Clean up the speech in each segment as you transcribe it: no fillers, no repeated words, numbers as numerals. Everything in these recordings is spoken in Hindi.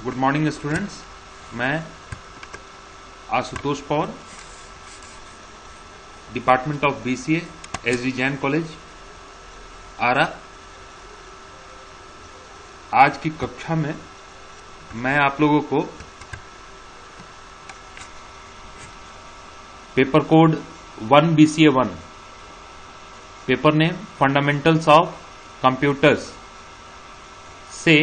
Good morning students. मैं Ashutosh Paur, department of BCA, SD Jain college, Ara. आज की कक्षा में मैं आप लोगों को paper code 1 BCA 1, paper name fundamentals of computers से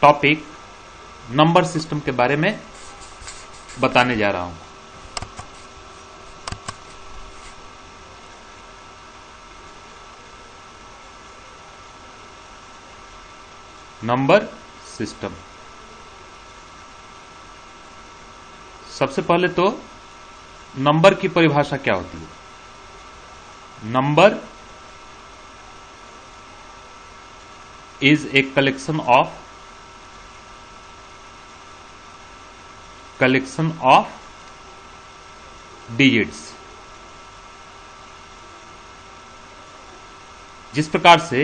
टॉपिक नंबर सिस्टम के बारे में बताने जा रहा हूं। Number system. सबसे पहले तो नंबर की परिभाषा क्या होती है। Number is a collection of digits। जिस प्रकार से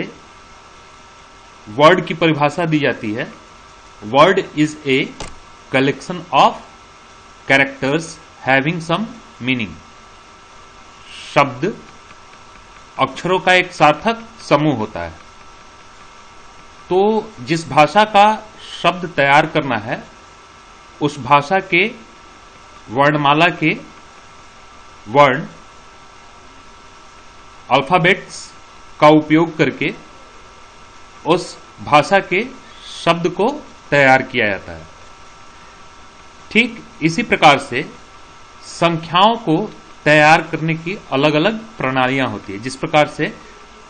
वर्ड की परिभाषा दी जाती है, word is a collection of characters having some meaning. शब्द अक्षरों का एक सार्थक समूह होता है। तो जिस भाषा का शब्द तैयार करना है, उस भाषा के वर्णमाला के वर्ण अल्फाबेट्स का उपयोग करके उस भाषा के शब्द को तैयार किया जाता है। ठीक इसी प्रकार से संख्याओं को तैयार करने की अलग अलग प्रणालियां होती है। जिस प्रकार से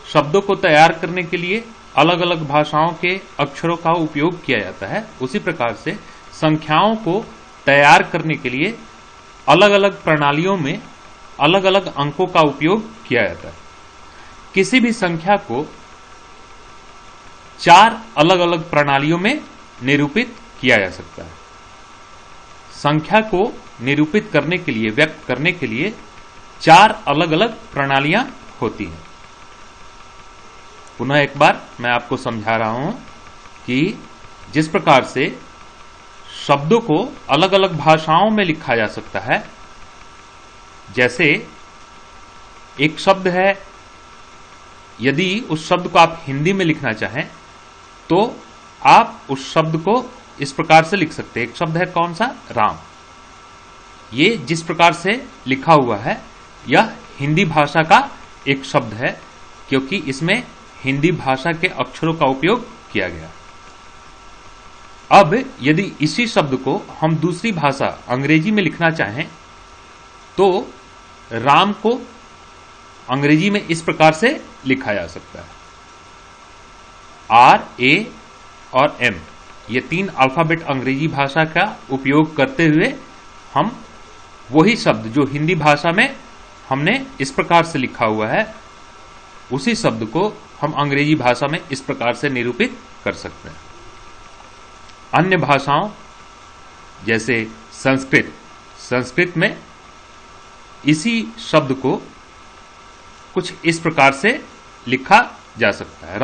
शब्दों को तैयार करने के लिए अलग अलग भाषाओं के अक्षरों का उपयोग किया जाता है, उसी प्रकार से संख्याओं को तैयार करने के लिए अलग अलग प्रणालियों में अलग अलग अंकों का उपयोग किया जाता है। किसी भी संख्या को 4 अलग अलग प्रणालियों में निरूपित किया जा सकता है। संख्या को निरूपित करने के लिए, व्यक्त करने के लिए 4 अलग अलग प्रणालियां होती हैं। पुनः एक बार मैं आपको समझा रहा हूं कि जिस प्रकार से शब्दों को अलग अलग भाषाओं में लिखा जा सकता है, जैसे एक शब्द है, यदि उस शब्द को आप हिंदी में लिखना चाहें तो आप उस शब्द को इस प्रकार से लिख सकते हैं। एक शब्द है कौन सा? राम। ये जिस प्रकार से लिखा हुआ है, यह हिंदी भाषा का एक शब्द है, क्योंकि इसमें हिंदी भाषा के अक्षरों का उपयोग किया गया। अब यदि इसी शब्द को हम दूसरी भाषा अंग्रेजी में लिखना चाहें तो राम को अंग्रेजी में इस प्रकार से लिखा जा सकता है। R, A और M, ये 3 अल्फाबेट अंग्रेजी भाषा का उपयोग करते हुए हम वही शब्द जो हिंदी भाषा में हमने इस प्रकार से लिखा हुआ है, उसी शब्द को हम अंग्रेजी भाषा में इस प्रकार से निरूपित कर सकते हैं। अन्य भाषाओं जैसे संस्कृत में इसी शब्द को कुछ इस प्रकार से लिखा जा सकता है,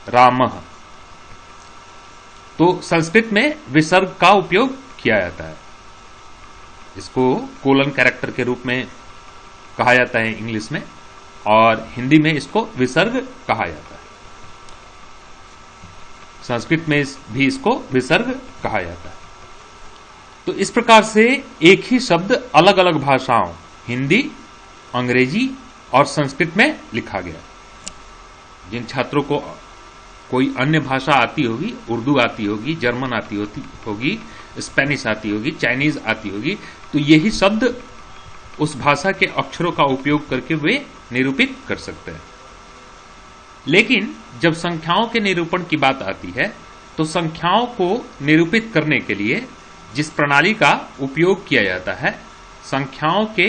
रामः। तो संस्कृत में विसर्ग का उपयोग किया जाता है। इसको कोलन कैरेक्टर के रूप में कहा जाता है इंग्लिश में, और हिंदी में इसको विसर्ग कहा जाता है। संस्कृत में भी इसको विसर्ग कहा जाता है। तो इस प्रकार से एक ही शब्द अलग अलग भाषाओं, हिंदी, अंग्रेजी और संस्कृत में लिखा गया। जिन छात्रों को कोई अन्य भाषा आती होगी, उर्दू आती होगी, जर्मन आती होगी, स्पेनिश आती होगी, चाइनीज आती होगी, तो यही शब्द उस भाषा के अक्षरों का उपयोग करके वे निरूपित कर सकते हैं। लेकिन जब संख्याओं के निरूपण की बात आती है, तो संख्याओं को निरूपित करने के लिए जिस प्रणाली का उपयोग किया जाता है, संख्याओं के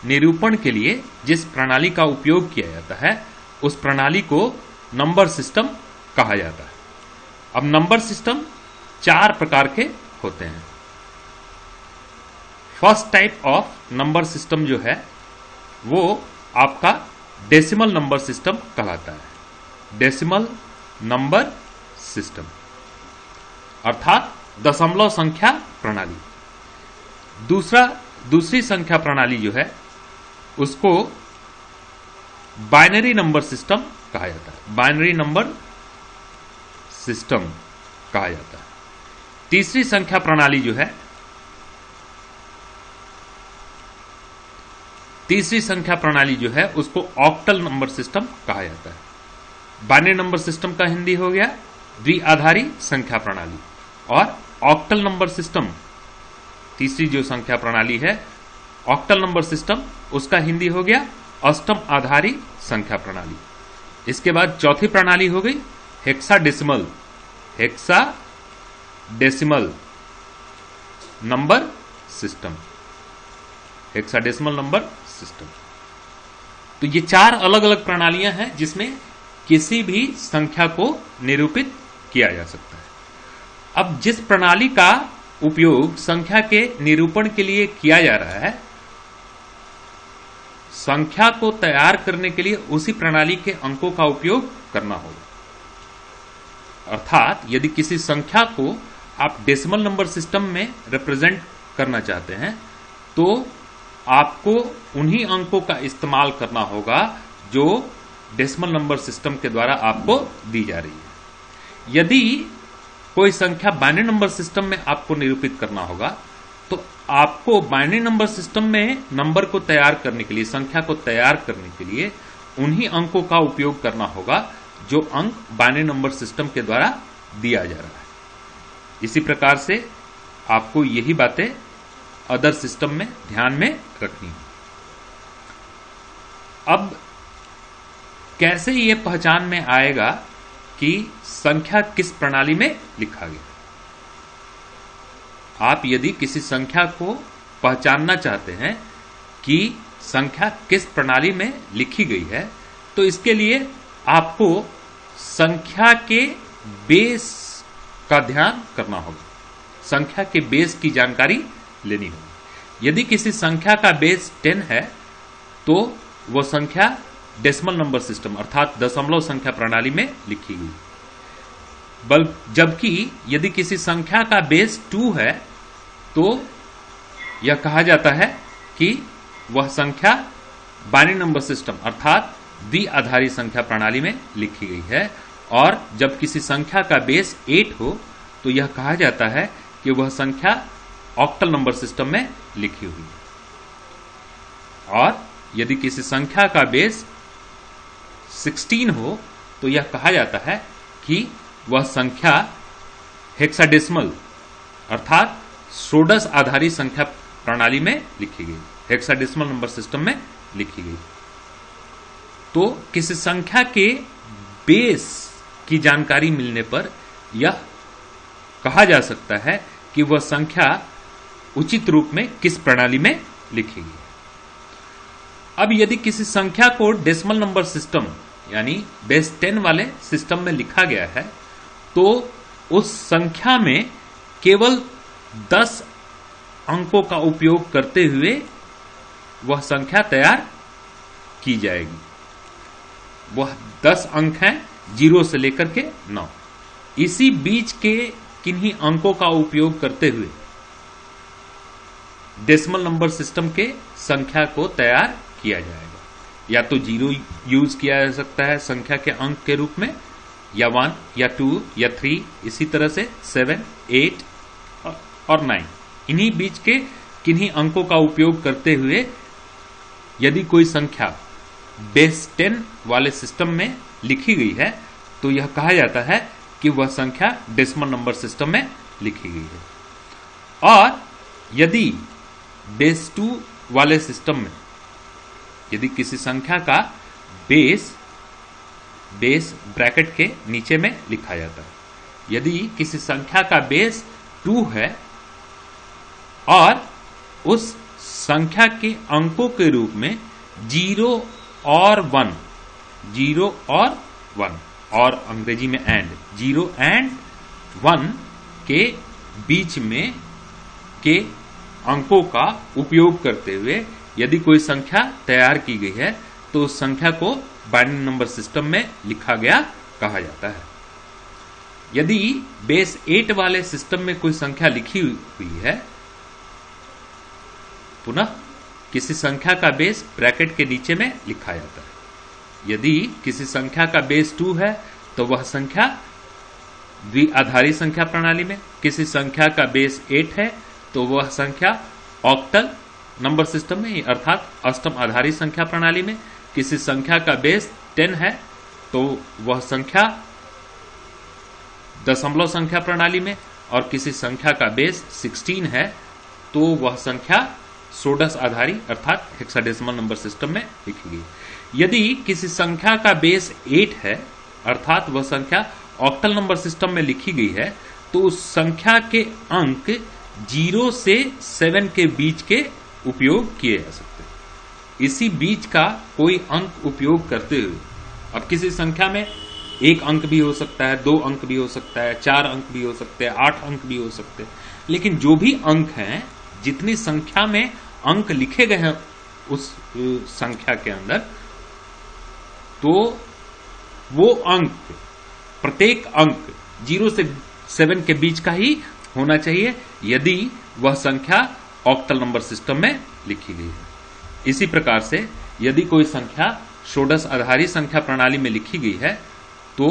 निरूपण के लिए जिस प्रणाली का उपयोग किया जाता है, उस प्रणाली को नंबर सिस्टम कहा जाता है। अब नंबर सिस्टम 4 प्रकार के होते हैं। First type of number system जो है वो आपका डेसिमल नंबर सिस्टम कहलाता है। Decimal number system. अर्थात दशमलव संख्या प्रणाली। दूसरी संख्या प्रणाली जो है उसको बाइनरी नंबर सिस्टम कहा जाता है, बाइनरी नंबर सिस्टम कहा जाता है। तीसरी संख्या प्रणाली जो है, तीसरी संख्या प्रणाली जो है उसको ऑक्टल नंबर सिस्टम कहा जाता है। बाइनरी नंबर सिस्टम का हिंदी हो गया द्विआधारी संख्या प्रणाली, और ऑक्टल नंबर सिस्टम, तीसरी जो संख्या प्रणाली है ऑक्टल नंबर सिस्टम, उसका हिंदी हो गया अष्टम आधारी संख्या प्रणाली। इसके बाद चौथी प्रणाली हो गई hexadecimal, hexadecimal number system, hexadecimal number system. तो ये चार अलग अलग प्रणालियां हैं जिसमें किसी भी संख्या को निरूपित किया जा सकता है। अब जिस प्रणाली का उपयोग संख्या के निरूपण के लिए किया जा रहा है, संख्या को तैयार करने के लिए उसी प्रणाली के अंकों का उपयोग करना होगा। अर्थात यदि किसी संख्या को आप डेसिमल नंबर सिस्टम में रिप्रेजेंट करना चाहते हैं तो आपको उन्हीं अंकों का इस्तेमाल करना होगा जो डेसिमल नंबर सिस्टम के द्वारा आपको दी जा रही है। यदि कोई संख्या बाइनरी नंबर सिस्टम में आपको निरूपित करना होगा तो आपको बाइनरी नंबर सिस्टम में नंबर को तैयार करने के लिए, संख्या को तैयार करने के लिए उन्हीं अंकों का उपयोग करना होगा जो अंक बाइनरी नंबर सिस्टम के द्वारा दिया जा रहा है। इसी प्रकार से आपको यही बातें अदर सिस्टम में ध्यान में रखनी है। अब कैसे यह पहचान में आएगा कि संख्या किस प्रणाली में लिखा गया? आप यदि किसी संख्या को पहचानना चाहते हैं कि संख्या किस प्रणाली में लिखी गई है तो इसके लिए आपको संख्या के बेस का ध्यान करना होगा, संख्या के बेस की जानकारी लेनी होगी। यदि किसी संख्या का बेस 10 है तो वह संख्या डेसिमल नंबर सिस्टम अर्थात दशमलव संख्या प्रणाली में लिखी गई। जबकि यदि किसी संख्या का बेस 2 है तो यह कहा जाता है कि वह संख्या बाइनरी नंबर सिस्टम अर्थात द्विआधारी संख्या प्रणाली में लिखी गई है, और जब किसी संख्या का बेस 8 हो तो यह कहा जाता है कि वह संख्या ऑक्टल नंबर सिस्टम में लिखी हुई है, और यदि किसी संख्या का बेस 16 हो तो यह कहा जाता है कि वह संख्या हेक्साडेसिमल अर्थात षोडश आधारी संख्या प्रणाली में लिखी गई, हेक्साडेसिमल नंबर सिस्टम में लिखी गई। तो किसी संख्या के बेस की जानकारी मिलने पर यह कहा जा सकता है कि वह संख्या उचित रूप में किस प्रणाली में लिखी गई। अब यदि किसी संख्या को डेसिमल नंबर सिस्टम यानी बेस 10 वाले सिस्टम में लिखा गया है तो उस संख्या में केवल 10 अंकों का उपयोग करते हुए वह संख्या तैयार की जाएगी। वह 10 अंक हैं 0 से लेकर के 9। इसी बीच के किन्हीं अंकों का उपयोग करते हुए डेसिमल नंबर सिस्टम के संख्या को तैयार किया जाएगा। या तो 0 यूज किया जा सकता है संख्या के अंक के रूप में, या 1 या 2 या 3, इसी तरह से 7, 8 और 9। इन्हीं बीच के किन्हीं अंकों का उपयोग करते हुए यदि कोई संख्या बेस 10 वाले सिस्टम में लिखी गई है तो यह कहा जाता है कि वह संख्या डेसिमल नंबर सिस्टम में लिखी गई है। और यदि बेस 2 वाले सिस्टम में यदि किसी संख्या का बेस ब्रैकेट के नीचे में लिखा जाता है, यदि किसी संख्या का बेस 2 है और उस संख्या के अंकों के रूप में 0 और 1, 0 और 1 और अंग्रेजी में एंड, 0 एंड 1 के बीच में के अंकों का उपयोग करते हुए यदि कोई संख्या तैयार की गई है तो उस संख्या को बाइनरी नंबर सिस्टम में लिखा गया कहा जाता है। यदि बेस 8 वाले सिस्टम में कोई संख्या लिखी हुई है, पुनः किसी संख्या का बेस ब्रैकेट के नीचे में लिखा जाता है। यदि किसी संख्या का बेस 2 है तो वह संख्या द्विआधारी संख्या प्रणाली में, किसी संख्या का बेस 8 है तो वह संख्या ऑक्टल नंबर सिस्टम में अर्थात अष्टम आधारी संख्या प्रणाली में, किसी संख्या का बेस 10 है तो वह संख्या दशमलव संख्या प्रणाली में, और किसी संख्या का बेस 16 है तो वह संख्या षोडश आधारी अर्थात हेक्साडेसिमल नंबर सिस्टम में लिखी गई। यदि किसी संख्या का बेस 8 है अर्थात वह संख्या ऑक्टल नंबर सिस्टम में लिखी गई है, तो उस संख्या के अंक 0 से 7 के बीच के उपयोग किए जा सकते हैं। इसी बीच का कोई अंक उपयोग करते हुए, अब किसी संख्या में 1 अंक भी हो सकता है, 2 अंक भी हो सकता है, 4 अंक भी हो सकते हैं, 8 अंक भी हो सकते हैं, लेकिन जो भी अंक हैं, जितनी संख्या में अंक लिखे गए हैं उस संख्या के अंदर, तो वो अंक, प्रत्येक अंक 0 से 7 के बीच का ही होना चाहिए यदि वह संख्या ऑक्टल नंबर सिस्टम में लिखी गई है। इसी प्रकार से यदि कोई संख्या षोडश आधारी संख्या प्रणाली में लिखी गई है तो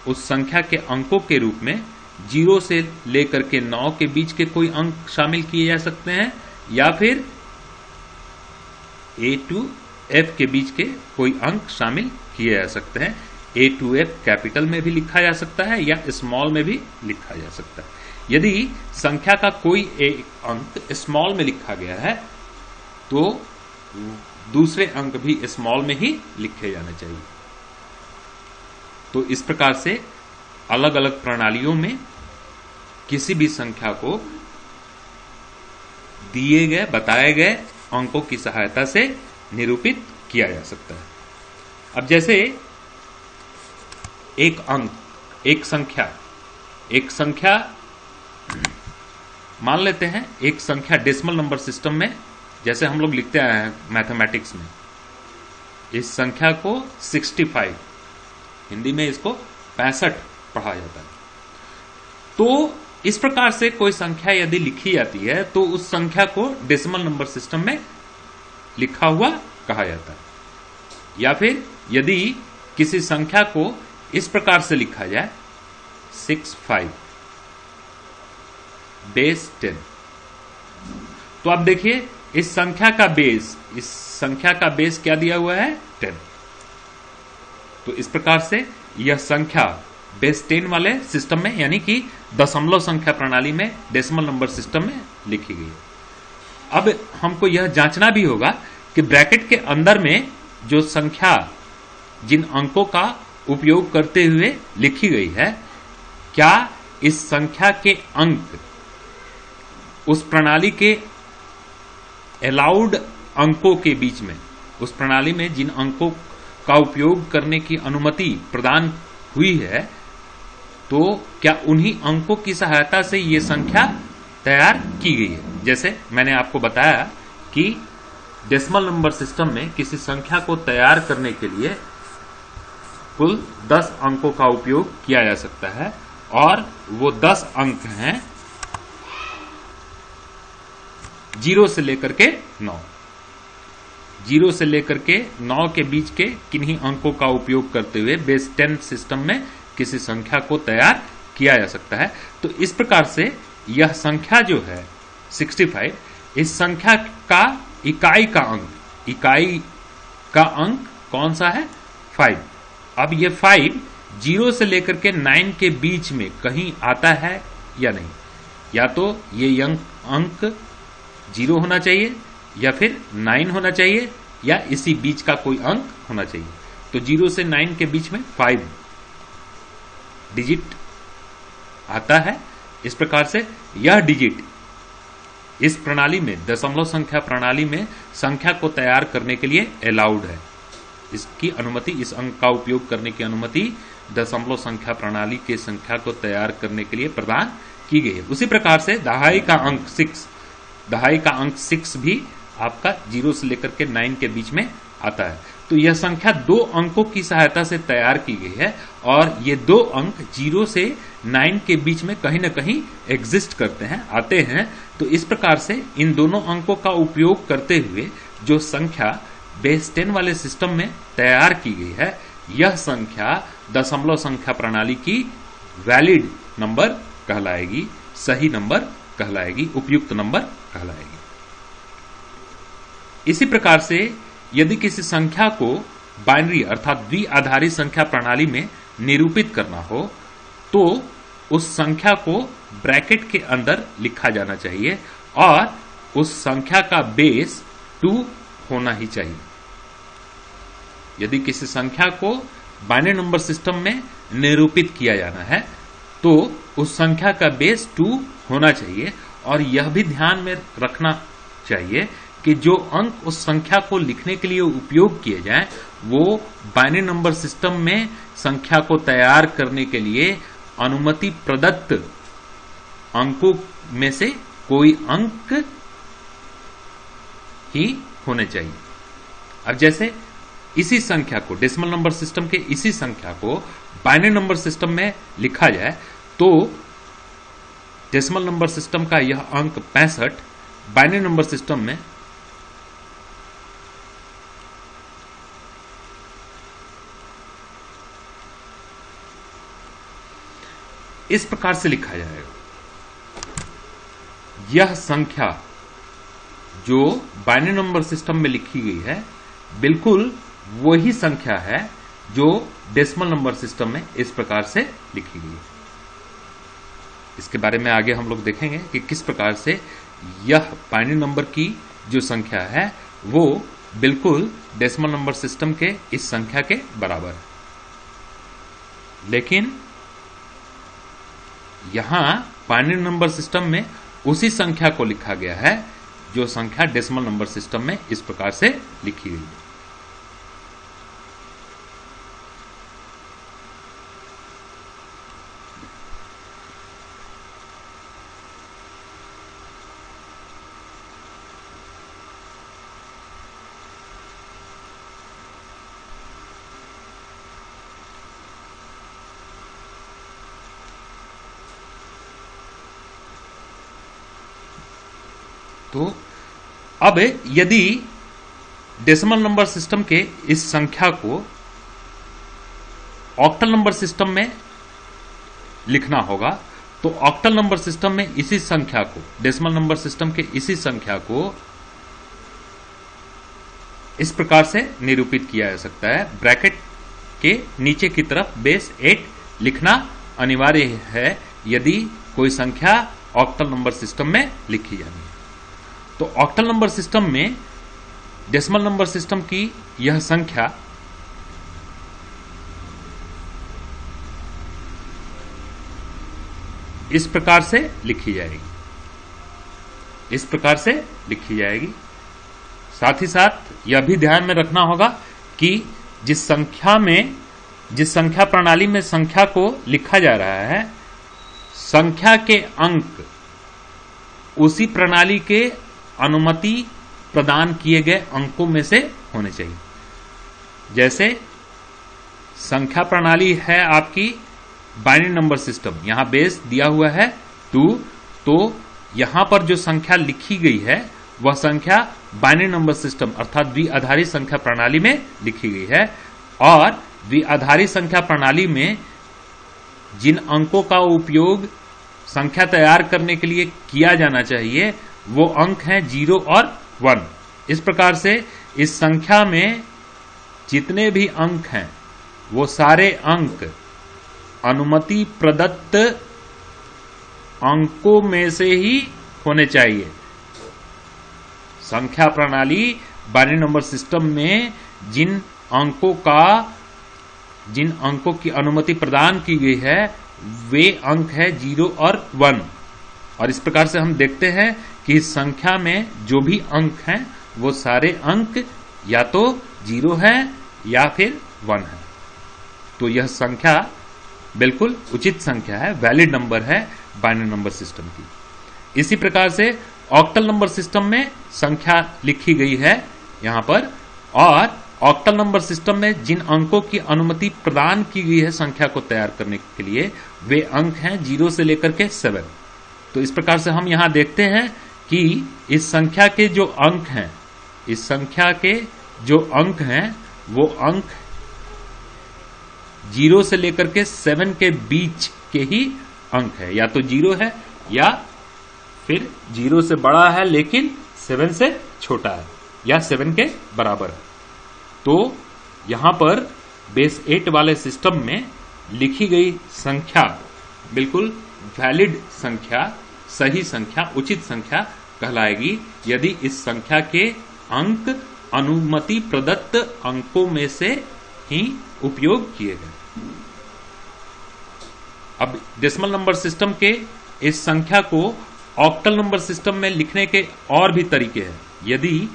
उस संख्या के अंकों के रूप में 0 से लेकर के 9 के बीच के कोई अंक शामिल किए जा सकते हैं, या फिर A to F के बीच के कोई अंक शामिल किए जा सकते हैं। A to F कैपिटल में भी लिखा जा सकता है या स्मॉल में भी लिखा जा सकता है। यदि संख्या का कोई एक अंक स्मॉल में लिखा गया है तो दूसरे अंक भी स्मॉल में ही लिखे जाने चाहिए। तो इस प्रकार से अलग अलग प्रणालियों में किसी भी संख्या को दिए गए बताए गए अंकों की सहायता से निरूपित किया जा सकता है। अब जैसे एक अंक, एक संख्या मान लेते हैं, एक संख्या डेसिमल नंबर सिस्टम में जैसे हम लोग लिखते आए हैं मैथमेटिक्स में, इस संख्या को 65, हिंदी में इसको 65 पढ़ा जाता है। तो इस प्रकार से कोई संख्या यदि लिखी जाती है तो उस संख्या को डेसिमल नंबर सिस्टम में लिखा हुआ कहा जाता है। या फिर यदि किसी संख्या को इस प्रकार से लिखा जाए 65 बेस 10, तो अब देखिए इस संख्या का बेस क्या दिया हुआ है 10। तो इस प्रकार से यह संख्या बेस 10 वाले सिस्टम में यानी कि दशमलव संख्या प्रणाली में डेसिमल नंबर सिस्टम में लिखी गई। अब हमको यह जांचना भी होगा कि ब्रैकेट के अंदर में जो संख्या जिन अंकों का उपयोग करते हुए लिखी गई है, क्या इस संख्या के अंक उस प्रणाली के अलाउड अंकों के बीच में, उस प्रणाली में जिन अंकों का उपयोग करने की अनुमति प्रदान हुई है, तो क्या उन्हीं अंकों की सहायता से ये संख्या तैयार की गई है। जैसे मैंने आपको बताया कि डेसिमल नंबर सिस्टम में किसी संख्या को तैयार करने के लिए कुल 10 अंकों का उपयोग किया जा सकता है, और वो 10 अंक हैं 0 से लेकर के 9। 0 से लेकर के 9 के बीच के किन्हीं अंकों का उपयोग करते हुए बेस 10 सिस्टम में किसी संख्या को तैयार किया जा सकता है। तो इस प्रकार से यह संख्या जो है 65, इस संख्या का इकाई का अंक कौन सा है 5। अब ये 5 0 से लेकर के 9 के बीच में कहीं आता है या नहीं, या तो ये अंक 0 होना चाहिए या फिर 9 होना चाहिए या इसी बीच का कोई अंक होना चाहिए। तो 0 से 9 के बीच में 5 डिजिट आता है। इस प्रकार से यह डिजिट इस प्रणाली में, दशमलव संख्या प्रणाली में संख्या को तैयार करने के लिए अलाउड है। इसकी अनुमति, इस अंक का उपयोग करने की अनुमति दशमलव संख्या प्रणाली के संख्या को तैयार करने के लिए प्रदान की गई है। उसी प्रकार से दहाई का अंक 6 भी आपका 0 से लेकर के 9 के बीच में आता है। तो यह संख्या 2 अंकों की सहायता से तैयार की गई है और ये 2 अंक 0 से 9 के बीच में कहीं ना कहीं एग्जिस्ट करते हैं, आते हैं। तो इस प्रकार से इन दोनों अंकों का उपयोग करते हुए जो संख्या बेस 10 वाले सिस्टम में तैयार की गई है, यह संख्या दशमलव संख्या प्रणाली की वैलिड नंबर कहलाएगी, सही नंबर कहलाएगी, उपयुक्त नंबर कहलाएगी। इसी प्रकार से यदि किसी संख्या को बाइनरी अर्थात द्विआधारी संख्या प्रणाली में निरूपित करना हो तो उस संख्या को ब्रैकेट के अंदर लिखा जाना चाहिए और उस संख्या का बेस 2 होना ही चाहिए। यदि किसी संख्या को बाइनरी नंबर सिस्टम में निरूपित किया जाना है तो उस संख्या का बेस 2 होना चाहिए और यह भी ध्यान में रखना चाहिए कि जो अंक उस संख्या को लिखने के लिए उपयोग किए जाएं वो बाइनरी नंबर सिस्टम में संख्या को तैयार करने के लिए अनुमति प्रदत्त अंकों में से कोई अंक ही होने चाहिए। अब जैसे इसी संख्या को, डेसिमल नंबर सिस्टम के इसी संख्या को बाइनरी नंबर सिस्टम में लिखा जाए तो डेसिमल नंबर सिस्टम का यह अंक 65 बाइनरी नंबर सिस्टम में इस प्रकार से लिखा जाएगा। यह संख्या जो बाइनरी नंबर सिस्टम में लिखी गई है बिल्कुल वही संख्या है जो डेसिमल नंबर सिस्टम में इस प्रकार से लिखी गई है। इसके बारे में आगे हम लोग देखेंगे कि किस प्रकार से यह बाइनरी नंबर की जो संख्या है वो बिल्कुल डेसिमल नंबर सिस्टम के इस संख्या के बराबर है। लेकिन यहां बाइनरी नंबर सिस्टम में उसी संख्या को लिखा गया है जो संख्या डेसिमल नंबर सिस्टम में इस प्रकार से लिखी गई है। तो अब यदि डेसिमल नंबर सिस्टम के इस संख्या को ऑक्टल नंबर सिस्टम में लिखना होगा तो ऑक्टल नंबर सिस्टम में इसी संख्या को, डेसिमल नंबर सिस्टम के इसी संख्या को इस प्रकार से निरूपित किया जा सकता है। ब्रैकेट के नीचे की तरफ बेस 8 लिखना अनिवार्य है यदि कोई संख्या ऑक्टल नंबर सिस्टम में लिखी जानी है। तो ऑक्टल नंबर सिस्टम में डेसिमल नंबर सिस्टम की यह संख्या इस प्रकार से लिखी जाएगी, इस प्रकार से लिखी जाएगी। साथ ही साथ यह भी ध्यान में रखना होगा कि जिस संख्या प्रणाली में संख्या को लिखा जा रहा है, संख्या के अंक उसी प्रणाली के अनुमति प्रदान किए गए अंकों में से होने चाहिए। जैसे संख्या प्रणाली है आपकी बाइनरी नंबर सिस्टम, यहां बेस दिया हुआ है 2, तो यहां पर जो संख्या लिखी गई है वह संख्या बाइनरी नंबर सिस्टम अर्थात द्विआधारी संख्या प्रणाली में लिखी गई है और द्विआधारी संख्या प्रणाली में जिन अंकों का उपयोग संख्या तैयार करने के लिए किया जाना चाहिए वो अंक हैं 0 और 1। इस प्रकार से इस संख्या में जितने भी अंक हैं वो सारे अंक अनुमति प्रदत्त अंकों में से ही होने चाहिए। संख्या प्रणाली बाइनरी नंबर सिस्टम में जिन अंकों की अनुमति प्रदान की गई है वे अंक है 0 और 1। और इस प्रकार से हम देखते हैं कि इस संख्या में जो भी अंक हैं वो सारे अंक या तो 0 है या फिर 1 है। तो यह संख्या बिल्कुल उचित संख्या है, वैलिड नंबर है बाइनरी नंबर सिस्टम की। इसी प्रकार से ऑक्टल नंबर सिस्टम में संख्या लिखी गई है यहां पर और ऑक्टल नंबर सिस्टम में जिन अंकों की अनुमति प्रदान की गई है संख्या को तैयार करने के लिए, वे अंक हैं 0 से लेकर के 7। तो इस प्रकार से हम यहां देखते हैं कि इस संख्या के जो अंक हैं, इस संख्या के जो अंक हैं वो अंक 0 से लेकर के 7 के बीच के ही अंक है, या तो 0 है या फिर 0 से बड़ा है लेकिन 7 से छोटा है, या 7 के बराबर है। तो यहां पर बेस 8 वाले सिस्टम में लिखी गई संख्या बिल्कुल वैलिड संख्या, सही संख्या, उचित संख्या कहलाएगी यदि इस संख्या के अंक अनुमति प्रदत्त अंकों में से ही उपयोग किए गए। अब डेसिमल नंबर सिस्टम के इस संख्या को ऑक्टल नंबर सिस्टम में लिखने के और भी तरीके हैं। यदि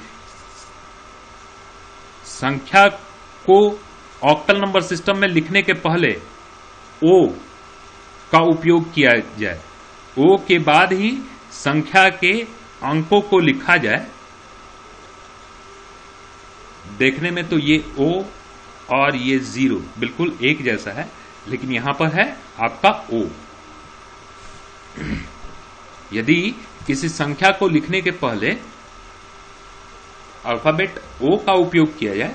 संख्या को ऑक्टल नंबर सिस्टम में लिखने के पहले ओ का उपयोग किया जाए, ओ के बाद ही संख्या के अंकों को लिखा जाए, देखने में तो ये ओ और ये 0 बिल्कुल एक जैसा है, लेकिन यहां पर है आपका ओ। यदि किसी संख्या को लिखने के पहले अल्फाबेट ओ का उपयोग किया जाए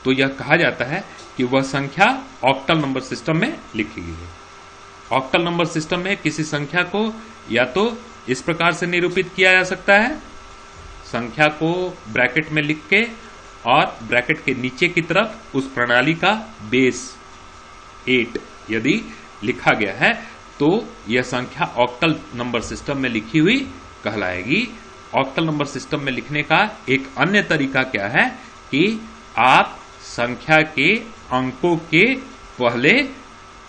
तो यह कहा जाता है कि वह संख्या ऑक्टल नंबर सिस्टम में लिखी गई है। ऑक्टल नंबर सिस्टम में किसी संख्या को या तो इस प्रकार से निरूपित किया जा सकता है, संख्या को ब्रैकेट में लिख के और ब्रैकेट के नीचे की तरफ उस प्रणाली का बेस 8 यदि लिखा गया है तो यह संख्या ऑक्टल नंबर सिस्टम में लिखी हुई कहलाएगी। ऑक्टल नंबर सिस्टम में लिखने का एक अन्य तरीका क्या है कि आप संख्या के अंकों के पहले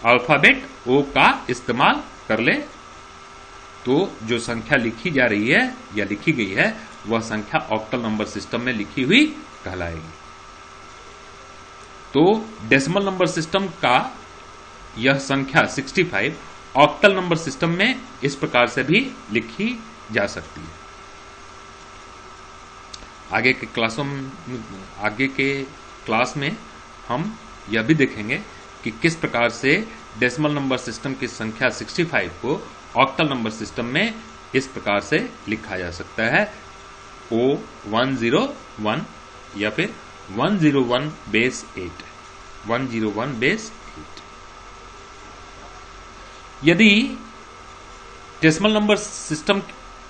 अल्फाबेट ओ का इस्तेमाल कर लें, तो जो संख्या लिखी जा रही है या लिखी गई है वह संख्या ऑक्टल नंबर सिस्टम में लिखी हुई कहलाएगी। तो डेसिमल नंबर सिस्टम का यह संख्या 65 ऑक्टल नंबर सिस्टम में इस प्रकार से भी लिखी जा सकती है। आगे के क्लास में हम यह भी देखेंगे कि किस प्रकार से डेसिमल नंबर सिस्टम की संख्या 65 को ऑक्टल नंबर सिस्टम में इस प्रकार से लिखा जा सकता है, O101 या फिर 101 बेस 8, 101 बेस 8। यदि डेसिमल नंबर सिस्टम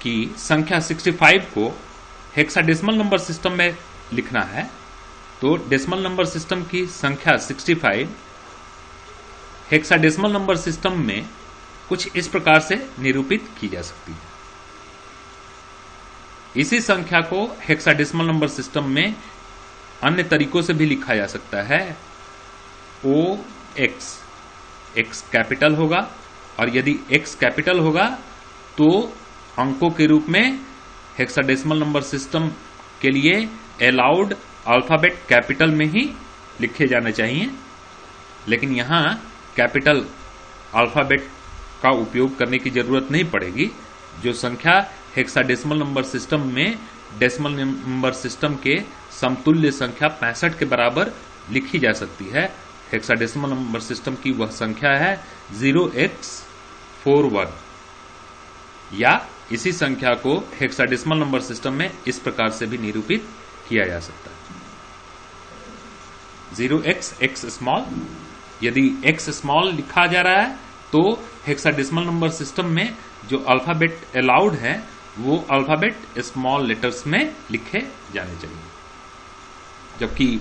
की संख्या 65 को हेक्साडेसिमल नंबर सिस्टम में लिखना है तो डेसिमल नंबर सिस्टम की संख्या 65 हेक्साडेसिमल नंबर सिस्टम में कुछ इस प्रकार से निरूपित की जा सकती है। इसी संख्या को हेक्साडेसिमल नंबर सिस्टम में अन्य तरीकों से भी लिखा जा सकता है। OX, X कैपिटल होगा और यदि X कैपिटल होगा तो अंकों के रूप में हेक्साडेसिमल नंबर सिस्टम के लिए अलाउड अल्फाबेट कैपिटल में ही लिखे जाने चाहिए, लेकिन यहां कैपिटल अल्फाबेट का उपयोग करने की जरूरत नहीं पड़ेगी। जो संख्या हेक्साडेसिमल नंबर सिस्टम में डेसिमल नंबर सिस्टम के समतुल्य संख्या 65 के बराबर लिखी जा सकती है, हेक्साडेसिमल नंबर सिस्टम की वह संख्या है 0x41, या इसी संख्या को हेक्साडेसिमल नंबर सिस्टम में इस प्रकार से भी निरूपित किया जा सकता है, 0x x स्मॉल। यदि x स्मॉल लिखा जा रहा है तो हेक्साडेसिमल नंबर सिस्टम में जो अल्फाबेट अलाउड है वो अल्फाबेट स्मॉल लेटर्स में लिखे जाने चाहिए, जबकि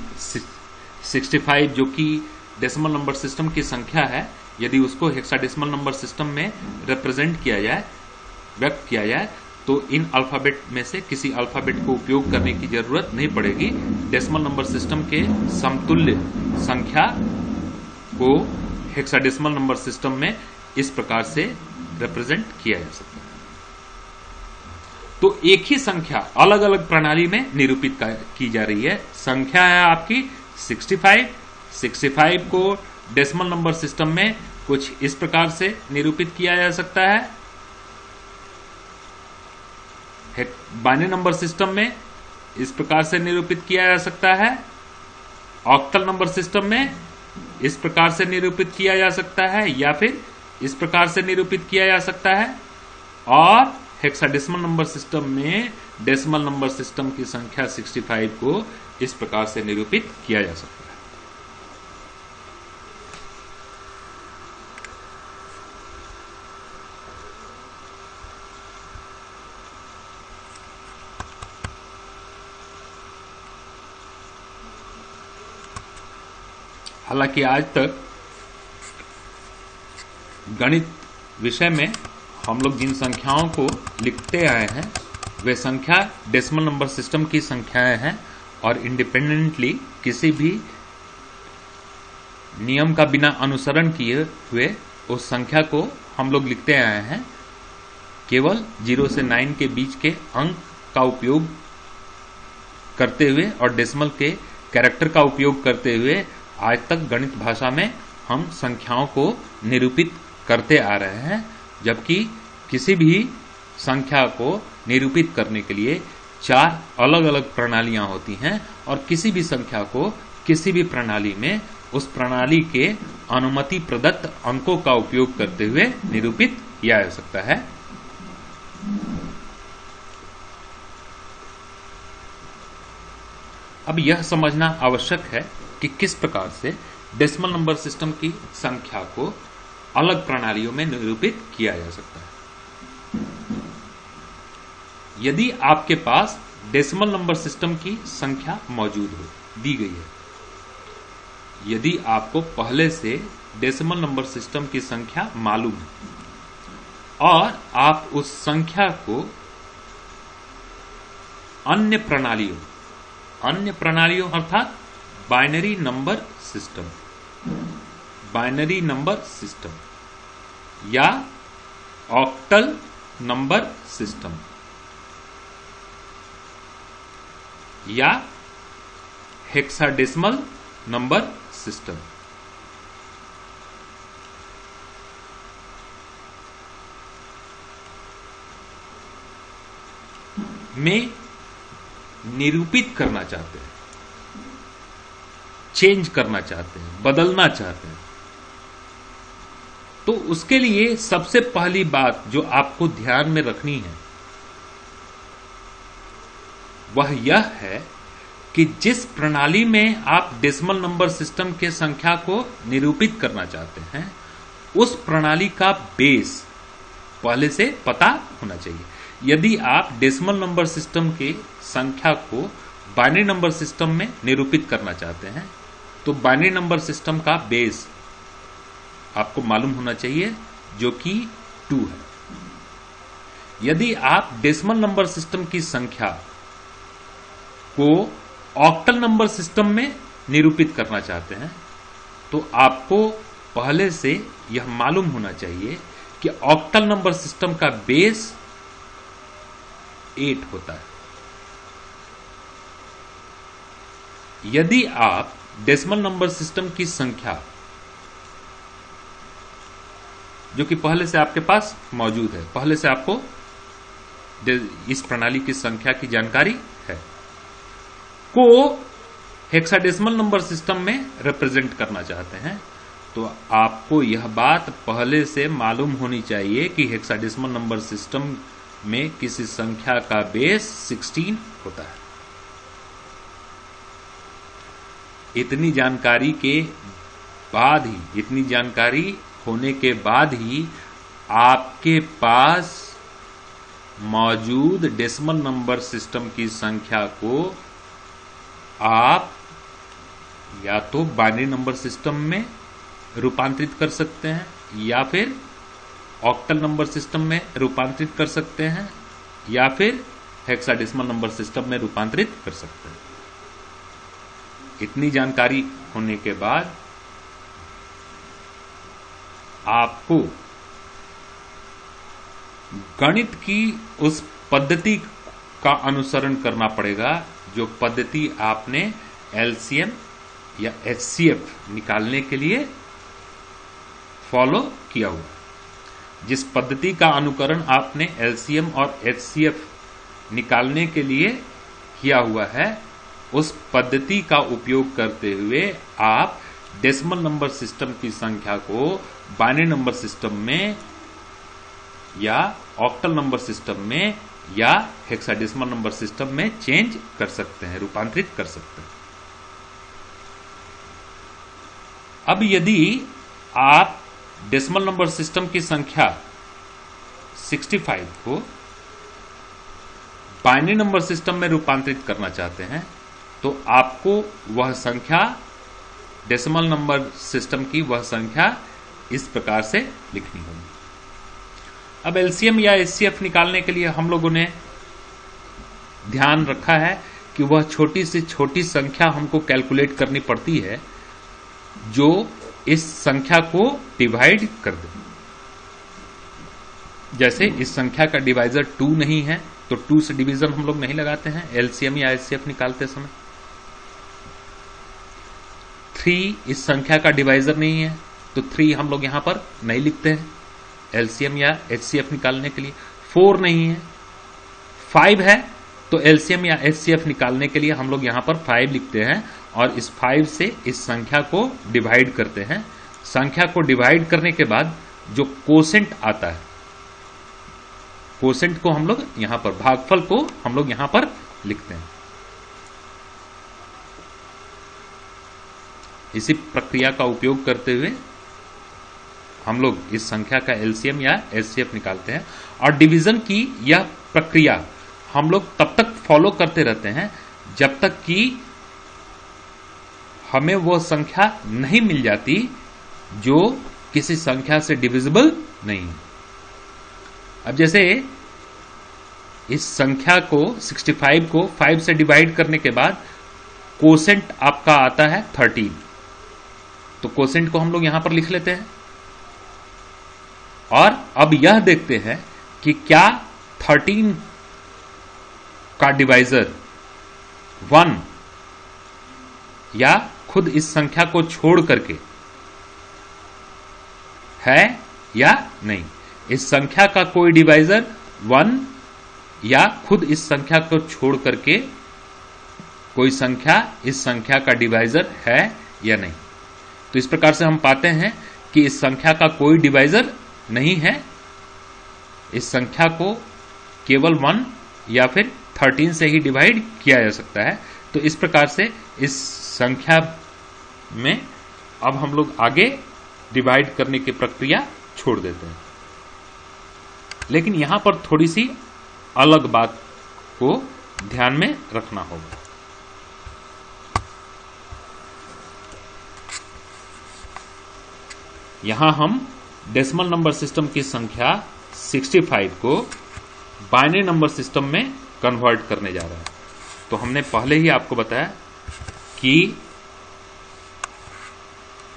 65 जो कि डेसिमल नंबर सिस्टम की संख्या है, यदि उसको हेक्साडेसिमल नंबर सिस्टम में रिप्रेजेंट किया जाए, व्यक्त किया जाए, तो इन अल्फाबेट में से किसी अल्फाबेट को उपयोग करने की जरूरत नहीं पड़ेगी। डेसिमल नंबर सिस्टम के समतुल्य संख्या को हेक्साडेसिमल नंबर सिस्टम में इस प्रकार से रिप्रेजेंट किया जा सकता है। तो एक ही संख्या अलग अलग प्रणाली में निरूपित की जा रही है। संख्या है आपकी 65 को डेसिमल नंबर सिस्टम में कुछ इस प्रकार से निरूपित किया जा सकता है, बाइनरी नंबर सिस्टम में इस प्रकार से निरूपित किया जा सकता है, ऑक्टल नंबर सिस्टम में इस प्रकार से निरूपित किया जा सकता है या फिर इस प्रकार से निरूपित किया जा सकता है, और हेक्साडेसिमल नंबर सिस्टम में डेसिमल नंबर सिस्टम की संख्या 65 को इस प्रकार से निरूपित किया जा सकता है। हालांकि आज तक गणित विषय में हम लोग जिन संख्याओं को लिखते आए हैं वे संख्या डेसिमल नंबर सिस्टम की संख्याएं हैं और इंडिपेंडेंटली किसी भी नियम का बिना अनुसरण किए हुए उस संख्या को हम लोग लिखते आए हैं। केवल 0 से 9 के बीच के अंक का उपयोग करते हुए और डेसिमल के कैरेक्टर का उपयोग करते हुए आज तक गणित भाषा में हम संख्याओं को निरूपित करते आ रहे हैं, जबकि किसी भी संख्या को निरूपित करने के लिए 4 अलग अलग प्रणालियां होती हैं और किसी भी संख्या को किसी भी प्रणाली में उस प्रणाली के अनुमति प्रदत्त अंकों का उपयोग करते हुए निरूपित किया जा सकता है। अब यह समझना आवश्यक है कि किस प्रकार से डेसिमल नंबर सिस्टम की संख्या को अलग प्रणालियों में निरूपित किया जा सकता है। यदि आपके पास डेसिमल नंबर सिस्टम की संख्या मौजूद हो, दी गई है, यदि आपको पहले से डेसिमल नंबर सिस्टम की संख्या मालूम है और आप उस संख्या को अन्य प्रणालियों अर्थात बाइनरी नंबर सिस्टम या ऑक्टल नंबर सिस्टम या हेक्साडेसिमल नंबर सिस्टम में निरूपित करना चाहते हैं, चेंज करना चाहते हैं, बदलना चाहते हैं, तो उसके लिए सबसे पहली बात जो आपको ध्यान में रखनी है वह यह है कि जिस प्रणाली में आप डेसिमल नंबर सिस्टम के संख्या को निरूपित करना चाहते हैं उस प्रणाली का बेस पहले से पता होना चाहिए। यदि आप डेसिमल नंबर सिस्टम के संख्या को बाइनरी नंबर सिस्टम में निरूपित करना चाहते हैं तो बाइनरी नंबर सिस्टम का बेस आपको मालूम होना चाहिए जो कि 2 है। यदि आप डेसिमल नंबर सिस्टम की संख्या को ऑक्टल नंबर सिस्टम में निरूपित करना चाहते हैं तो आपको पहले से यह मालूम होना चाहिए कि ऑक्टल नंबर सिस्टम का बेस 8 होता है। यदि आप डेसिमल नंबर सिस्टम की संख्या जो कि पहले से आपके पास मौजूद है, पहले से आपको इस प्रणाली की संख्या की जानकारी है, को हेक्साडेसिमल नंबर सिस्टम में रिप्रेजेंट करना चाहते हैं तो आपको यह बात पहले से मालूम होनी चाहिए कि हेक्साडेसिमल नंबर सिस्टम में किसी संख्या का बेस 16 होता है। इतनी जानकारी होने के बाद ही आपके पास मौजूद डेसिमल नंबर सिस्टम की संख्या को आप या तो बाइनरी नंबर सिस्टम में रूपांतरित कर सकते हैं या फिर ऑक्टल नंबर सिस्टम में रूपांतरित कर सकते हैं या फिर हेक्साडेसिमल नंबर सिस्टम में रूपांतरित कर सकते हैं। इतनी जानकारी होने के बाद आपको गणित की उस पद्धति का अनुसरण करना पड़ेगा जो पद्धति आपने एलसीएम या एचसीएफ निकालने के लिए फॉलो किया हुआ। जिस पद्धति का अनुकरण आपने एलसीएम और एचसीएफ निकालने के लिए किया हुआ है उस पद्धति का उपयोग करते हुए आप डेसिमल नंबर सिस्टम की संख्या को बाइनरी नंबर सिस्टम में या ऑक्टल नंबर सिस्टम में या हेक्साडेसिमल नंबर सिस्टम में चेंज कर सकते हैं, रूपांतरित कर सकते हैं। अब यदि आप डेसिमल नंबर सिस्टम की संख्या 65 को बाइनरी नंबर सिस्टम में रूपांतरित करना चाहते हैं तो आपको वह संख्या, डेसिमल नंबर सिस्टम की वह संख्या इस प्रकार से लिखनी होगी। अब एलसीएम या एचसीएफ निकालने के लिए हम लोगों ने ध्यान रखा है कि वह छोटी से छोटी संख्या हमको कैलकुलेट करनी पड़ती है जो इस संख्या को डिवाइड कर दे। जैसे इस संख्या का डिवाइजर 2 नहीं है तो 2 से डिवीजन हम लोग नहीं लगाते हैं एलसीएम या एचसीएफ निकालते समय। 3 इस संख्या का डिवाइजर नहीं है तो 3 हम लोग यहां पर नहीं लिखते हैं एलसीएम या एचसीएफ निकालने के लिए। 4 नहीं है, 5 है तो एलसीएम या एचसीएफ निकालने के लिए हम लोग यहां पर 5 लिखते हैं और इस 5 से इस संख्या को डिवाइड करते हैं। संख्या को डिवाइड करने के बाद जो कोसेंट आता है, कोसेंट को हम लोग यहां पर, भागफल को हम लोग यहां पर लिखते हैं। इसी प्रक्रिया का उपयोग करते हुए हम लोग इस संख्या का एलसीएम या एचसीएफ निकालते हैं। और डिवीजन की यह प्रक्रिया हम लोग तब तक फॉलो करते रहते हैं जब तक कि हमें वो संख्या नहीं मिल जाती जो किसी संख्या से डिविजिबल नहीं। अब जैसे इस संख्या को 65 को 5 से डिवाइड करने के बाद कोसेंट आपका आता है 13, तो कोसेंट को हम लोग यहां पर लिख लेते हैं और अब यह देखते हैं कि क्या 13 का डिवाइजर 1 या खुद इस संख्या को छोड़ करके है या नहीं। इस संख्या का कोई डिवाइजर 1 या खुद इस संख्या को छोड़ करके कोई संख्या इस संख्या का डिवाइजर है या नहीं। तो इस प्रकार से हम पाते हैं कि इस संख्या का कोई डिवाइजर नहीं है। इस संख्या को केवल 1 या फिर 13 से ही डिवाइड किया जा सकता है। तो इस प्रकार से इस संख्या में अब हम लोग आगे डिवाइड करने की प्रक्रिया छोड़ देते हैं। लेकिन यहां पर थोड़ी सी अलग बात को ध्यान में रखना होगा। यहां हम डेसिमल नंबर सिस्टम की संख्या 65 को बाइनरी नंबर सिस्टम में कन्वर्ट करने जा रहे हैं। तो हमने पहले ही आपको बताया कि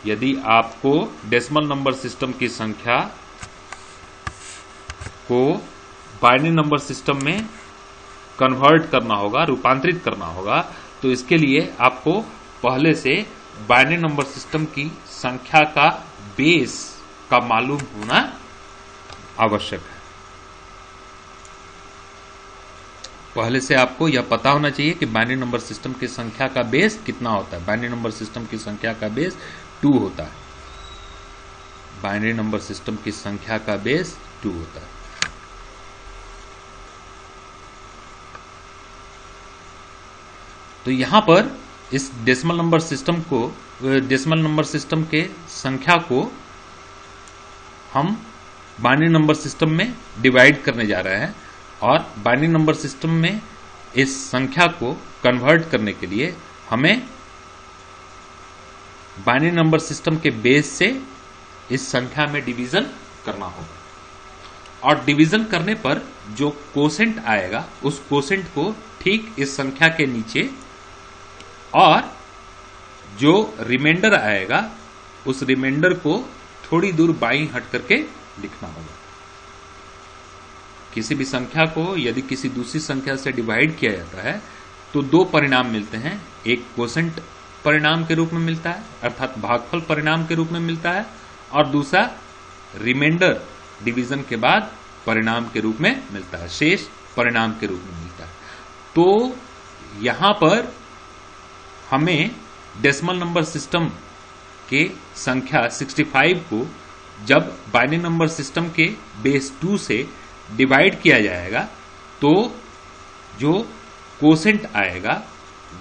यदि आपको डेसिमल नंबर सिस्टम की संख्या को बाइनरी नंबर सिस्टम में कन्वर्ट करना होगा, रूपांतरित करना होगा, तो इसके लिए आपको पहले से बाइनरी नंबर सिस्टम की संख्या का बेस का मालूम होना आवश्यक है। पहले से आपको यह पता होना चाहिए कि बाइनरी नंबर सिस्टम की संख्या का बेस कितना होता है। बाइनरी नंबर सिस्टम की संख्या का बेस 2 होता है। बाइनरी नंबर सिस्टम की संख्या का बेस 2 होता है। तो यहां पर इस डेसिमल नंबर सिस्टम को, डेसिमल नंबर सिस्टम के संख्या को हम बाइनरी नंबर सिस्टम में डिवाइड करने जा रहे हैं और बाइनरी नंबर सिस्टम में इस संख्या को कन्वर्ट करने के लिए हमें बाइनरी नंबर सिस्टम के बेस से इस संख्या में डिवीजन करना होगा। और डिवीजन करने पर जो कोसेंट आएगा उस कोसेंट को ठीक इस संख्या के नीचे और जो रिमाइंडर आएगा उस रिमाइंडर को थोड़ी दूर बाईं हट करके लिखना होगा। किसी भी संख्या को यदि किसी दूसरी संख्या से डिवाइड किया जाता है तो 2 परिणाम मिलते हैं। एक कोसेंट परिणाम के रूप में मिलता है अर्थात भागफल परिणाम के रूप में मिलता है और दूसरा रिमाइंडर डिवीजन के बाद परिणाम के रूप में मिलता है, शेष परिणाम के रूप में मिलता है। तो यहां पर हमें डेसिमल नंबर सिस्टम के संख्या 65 को जब बाइनरी नंबर सिस्टम के बेस 2 से डिवाइड किया जाएगा तो जो कोसेंट आएगा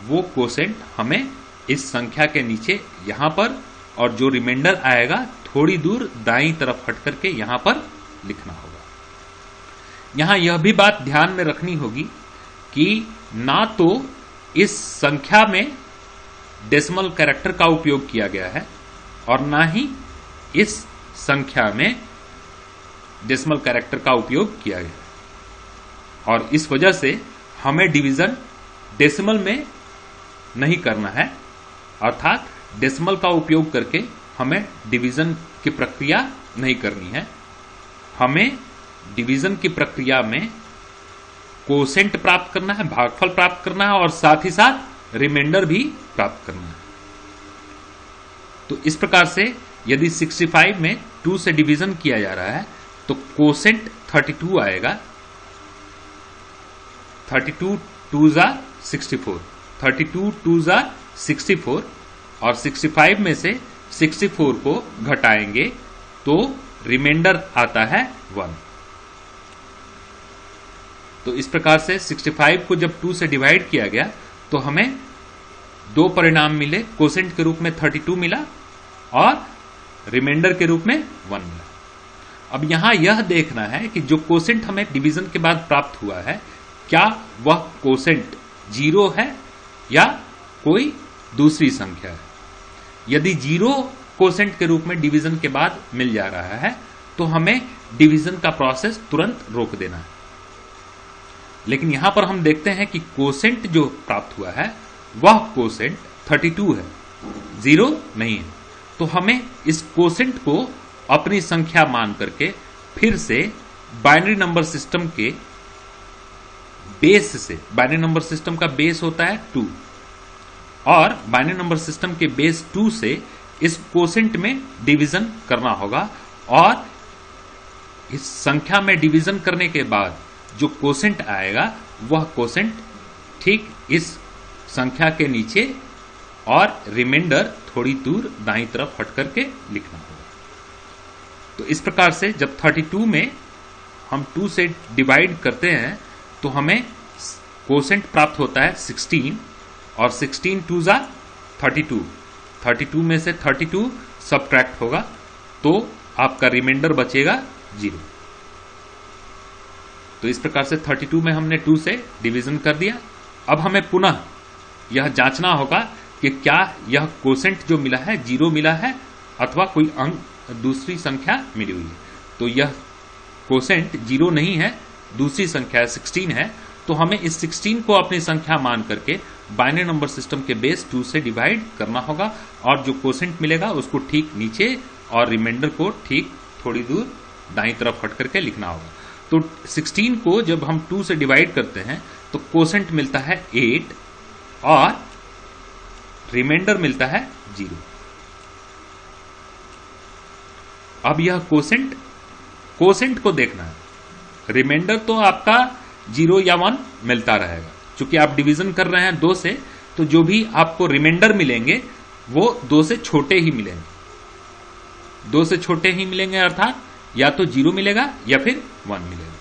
वो कोसेंट हमें इस संख्या के नीचे यहां पर, और जो रिमाइंडर आएगा थोड़ी दूर दाईं तरफ हट करके यहां पर लिखना होगा। यहां यह भी बात ध्यान में रखनी होगी कि ना तो इस संख्या में डेसिमल कैरेक्टर का उपयोग किया गया है और ना ही इस संख्या में डेसिमल कैरेक्टर का उपयोग किया गया है, और इस वजह से हमें डिवीजन डेसिमल में नहीं करना है, अर्थात डेसिमल का उपयोग करके हमें डिवीजन की प्रक्रिया नहीं करनी है। हमें डिवीजन की प्रक्रिया में कोसेंट प्राप्त करना है, भागफल प्राप्त करना है, और साथ ही साथ रिमाइंडर भी प्राप्त करना है। तो इस प्रकार से यदि 65 में 2 से डिवीजन किया जा रहा है तो कोसेंट 32 आएगा। 32 2 ज़ा 64, 32 2 ज़ा 64, और 65 में से 64 को घटाएंगे तो रिमाइंडर आता है 1। तो इस प्रकार से 65 को जब 2 से डिवाइड किया गया तो हमें दो परिणाम मिले, कोसेंट के रूप में 32 मिला और रिमाइंडर के रूप में 1 मिला। अब यहां यह देखना है कि जो कोसेंट हमें डिवीजन के बाद प्राप्त हुआ है, क्या वह कोसेंट 0 है या कोई दूसरी संख्या है। यदि 0 कोसेंट के रूप में डिवीजन के बाद मिल जा रहा है तो हमें डिवीजन का प्रोसेस तुरंत रोक देना है। लेकिन यहां पर हम देखते हैं कि कोसेंट जो प्राप्त हुआ है वह कोसेंट 32 है, 0 नहीं है। तो हमें इस कोसेंट को अपनी संख्या मान करके फिर से बाइनरी नंबर सिस्टम के बेस से, बाइनरी नंबर सिस्टम का बेस होता है 2, और बाइनरी नंबर सिस्टम के बेस 2 से इस कोसेंट में डिवीजन करना होगा, और इस संख्या में डिवीजन करने के बाद जो कोसेंट आएगा वह कोसेंट ठीक इस संख्या के नीचे और रिमाइंडर थोड़ी दूर दाईं तरफ हट करके लिखना होगा। तो इस प्रकार से जब 32 में हम 2 से डिवाइड करते हैं तो हमें कोसेंट प्राप्त होता है 16, और 16 2 ज़ा 32, 32 में से 32 सबट्रैक्ट होगा तो आपका रिमाइंडर बचेगा 0। तो इस प्रकार से 32 में हमने 2 से डिवीजन कर दिया। अब हमें पुनः यह जांचना होगा कि क्या यह कोसेंट जो मिला है 0 मिला है अथवा कोई अंक दूसरी संख्या मिली हुई है। तो यह कोसेंट 0 नहीं है, दूसरी संख्या 16 है। तो हमें इस 16 को अपनी संख्या मान करके बाइनरी नंबर सिस्टम के बेस 2 से डिवाइड करना होगा, और जो कोसेंट मिलेगा उसको ठीक नीचे और रिमाइंडर को ठीक थोड़ी दूर दाईं तरफ हट करके लिखना होगा। तो 16 को जब हम 2 से डिवाइड करते हैं तो कोसेंट मिलता है 8 और रिमाइंडर मिलता है 0। अब यह कोसेंट को देखना है। रिमाइंडर तो आपका 0 या 1 मिलता रहेगा। चूंकि आप डिवीजन कर रहे हैं 2 से, तो जो भी आपको रिमाइंडर मिलेंगे वो 2 से छोटे ही मिलेंगे। 2 से छोटे ही मिलेंगे, अर्थात या तो 0 मिलेगा या फिर 1 मिलेगा।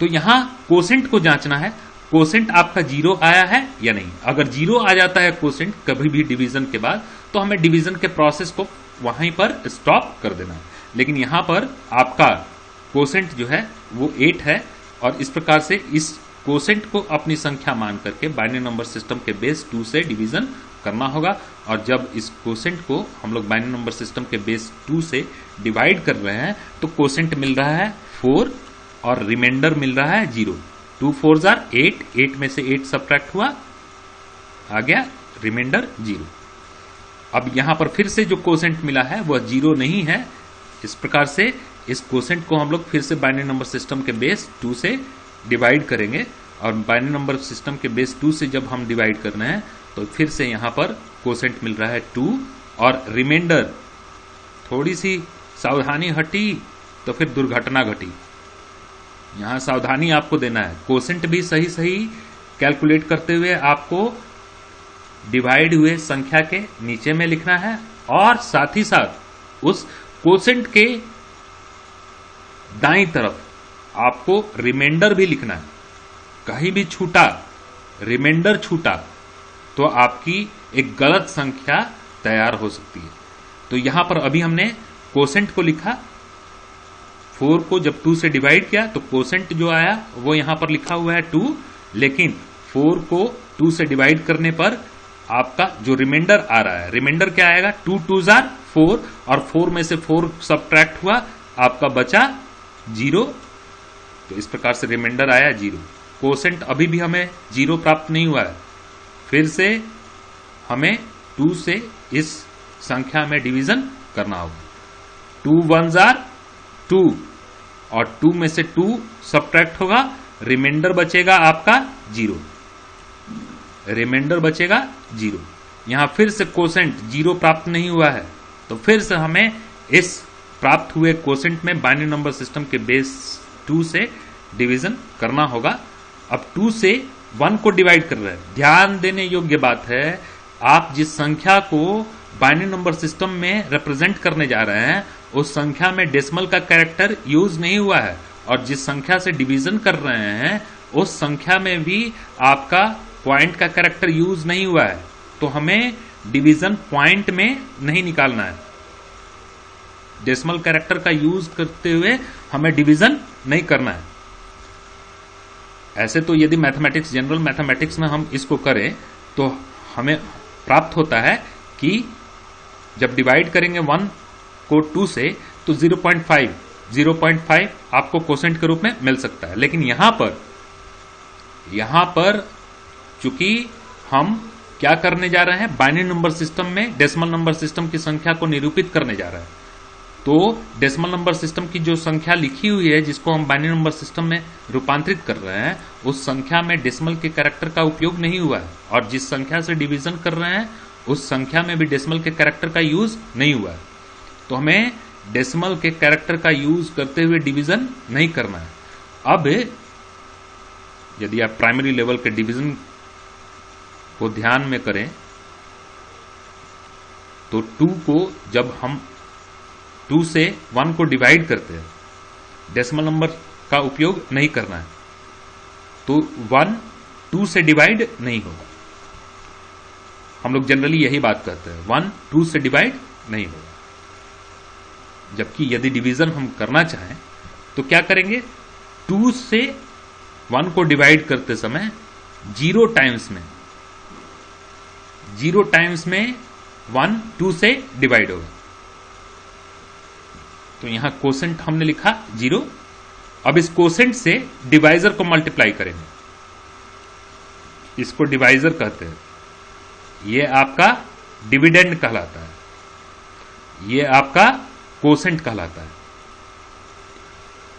तो यहां कोसेंट को जांचना है, कोसेंट आपका 0 आया है या नहीं। अगर 0 आ जाता है कोसेंट कभी भी डिवीजन के बाद, तो हमें डिवीजन के प्रोसेस को वहीं पर स्टॉप कर देना है। लेकिन यहां पर आपका कोसेंट जो है वो 8 है, और इस प्रकार से इस कोसेंट को अपनी संख्या मान करके बाइनरी नंबर सिस्टम के बेस 2 से डिवीजन करना होगा। और जब इस कोसेंट को हम लोग बाइनरी नंबर सिस्टम के बेस 2 से डिवाइड कर रहे हैं तो कोसेंट मिल रहा है 4 और रिमाइंडर मिल रहा है 0। 2 4 ज़ा 8, 8 में से 8 सबट्रैक्ट हुआ, आ गया रिमाइंडर 0। अब यहां पर फिर से जो कोसेंट मिला है वह 0 नहीं है। इस प्रकार से इस कोसेंट को हम लोग फिर से बाइनरी नंबर सिस्टम के बेस 2 से डिवाइड करेंगे, और बाइनरी नंबर सिस्टम के बेस 2 से जब हम डिवाइड कर रहे हैं तो फिर से यहां पर कोसेंट मिल रहा है 2 और रिमाइंडर। थोड़ी सी सावधानी हटी तो फिर दुर्घटना घटी। यहां सावधानी आपको देना है। कोसेंट भी सही सही कैलकुलेट करते हुए आपको डिवाइड हुए संख्या के नीचे में लिखना है और साथ ही साथ उस कोसेंट के दाईं तरफ आपको रिमाइंडर भी लिखना है। कहीं भी छूटा, रिमाइंडर छूटा तो आपकी एक गलत संख्या तैयार हो सकती है। तो यहां पर अभी हमने कोसेंट को लिखा, 4 को जब 2 से डिवाइड किया तो कोसेंट जो आया वो यहां पर लिखा हुआ है 2, लेकिन 4 को 2 से डिवाइड करने पर आपका जो रिमाइंडर आ रहा है, रिमाइंडर क्या आएगा, 2 2s are 4 और 4 में से 4 सबट्रैक्ट हुआ, आपका बचा 0। तो इस प्रकार से रिमाइंडर आया 0। कोसेंट अभी भी हमें 0 प्राप्त नहीं हुआ है। फिर से हमें 2 से इस संख्या में डिवीजन करना होगा। 2 1s are 2 और 2 में से 2 सबट्रैक्ट होगा, रिमाइंडर बचेगा आपका 0। रिमाइंडर बचेगा 0। यहां फिर से कोसेंट 0 प्राप्त नहीं हुआ है, तो फिर से हमें इस प्राप्त हुए कोसेंट में बाइनरी नंबर सिस्टम के बेस 2 से डिवीजन करना होगा। अब 2 से 1 को डिवाइड कर रहे हैं। ध्यान देने योग्य बात है, आप जिस संख्या को बाइनरी नंबर सिस्टम में रिप्रेजेंट करने जा रहे हैं उस संख्या में डेसिमल का कैरेक्टर यूज नहीं हुआ है, और जिस संख्या से डिवीजन कर रहे हैं उस संख्या में भी आपका पॉइंट का कैरेक्टर यूज नहीं हुआ है। तो हमें डिवीजन पॉइंट में नहीं निकालना है। डेसिमल कैरेक्टर का यूज करते हुए हमें डिवीजन नहीं करना है। ऐसे तो यदि मैथमेटिक्स, जनरल मैथमेटिक्स में हम इसको करें तो हमें प्राप्त होता है कि जब डिवाइड करेंगे 1 को 2 से तो 0.5 आपको कोसेंट के रूप में मिल सकता है। लेकिन यहां पर चूंकि हम क्या करने जा रहे हैं, बाइनरी नंबर सिस्टम में डेसिमल नंबर सिस्टम की संख्या को निरूपित करने जा रहे हैं। तो डेसिमल नंबर सिस्टम की जो संख्या लिखी हुई है जिसको हम बाइनरी नंबर सिस्टम में रूपांतरित कर रहे हैं उस संख्या में डेसिमल के कैरेक्टर का उपयोग नहीं हुआ है, और जिस संख्या से डिवीजन कर रहे हैं उस संख्या में भी डेसिमल के कैरेक्टर का यूज नहीं हुआ है। तो हमें डेसिमल के कैरेक्टर का यूज करते हुए डिवीजन नहीं करना है। अब यदि आप प्राइमरी लेवल के डिवीजन को ध्यान में करें तो 2 को जब हम 2 से 1 को डिवाइड करते हैं, डेसिमल नंबर का उपयोग नहीं करना है, तो 1 2 से डिवाइड नहीं होगा। हम लोग जनरली यही बात करते हैं, 1 2 से डिवाइड नहीं होगा। जबकि यदि डिवीजन हम करना चाहें तो क्या करेंगे, 2 से 1 को डिवाइड करते समय 0 टाइम्स में 1 2 से डिवाइड होगा। तो यहां कोसेंट हमने लिखा 0। अब इस कोसेंट से डिवाइजर को मल्टीप्लाई करेंगे, इसको डिवाइजर कहते हैं। ये आपका डिविडेंड कहलाता है, ये आपका कोसेंट कहलाता है।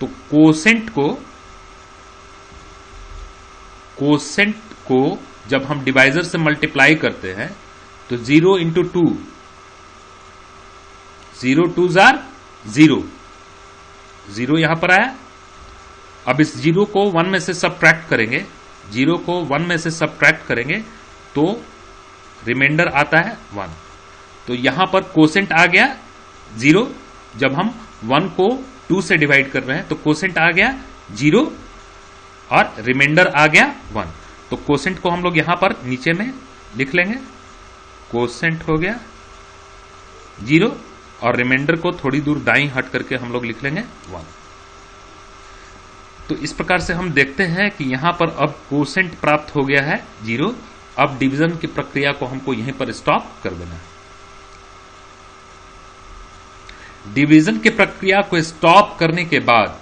तो कोसेंट को जब हम डिवाइजर से मल्टीप्लाई करते हैं तो 0 इंटू 2, 0 2s are 0, 0 यहां पर आया। अब इस 0 को 1 में से सबट्रैक्ट करेंगे, 0 को 1 में से सबट्रैक्ट करेंगे तो रिमाइंडर आता है 1। तो यहां पर कोसेंट आ गया 0। जब हम 1 को 2 से डिवाइड कर रहे हैं तो कोसेंट आ गया 0 और रिमाइंडर आ गया 1। तो कोसेंट को हम लोग यहां पर नीचे में लिख लेंगे, कोसेंट हो गया 0 और रिमाइंडर को थोड़ी दूर दाईं हट करके हम लोग लिख लेंगे 1। तो इस प्रकार से हम देखते हैं कि यहां पर अब कोसेंट प्राप्त हो गया है 0। अब डिवीजन की प्रक्रिया को हमको यहीं पर स्टॉप कर देना है। डिवीजन की प्रक्रिया को स्टॉप करने के बाद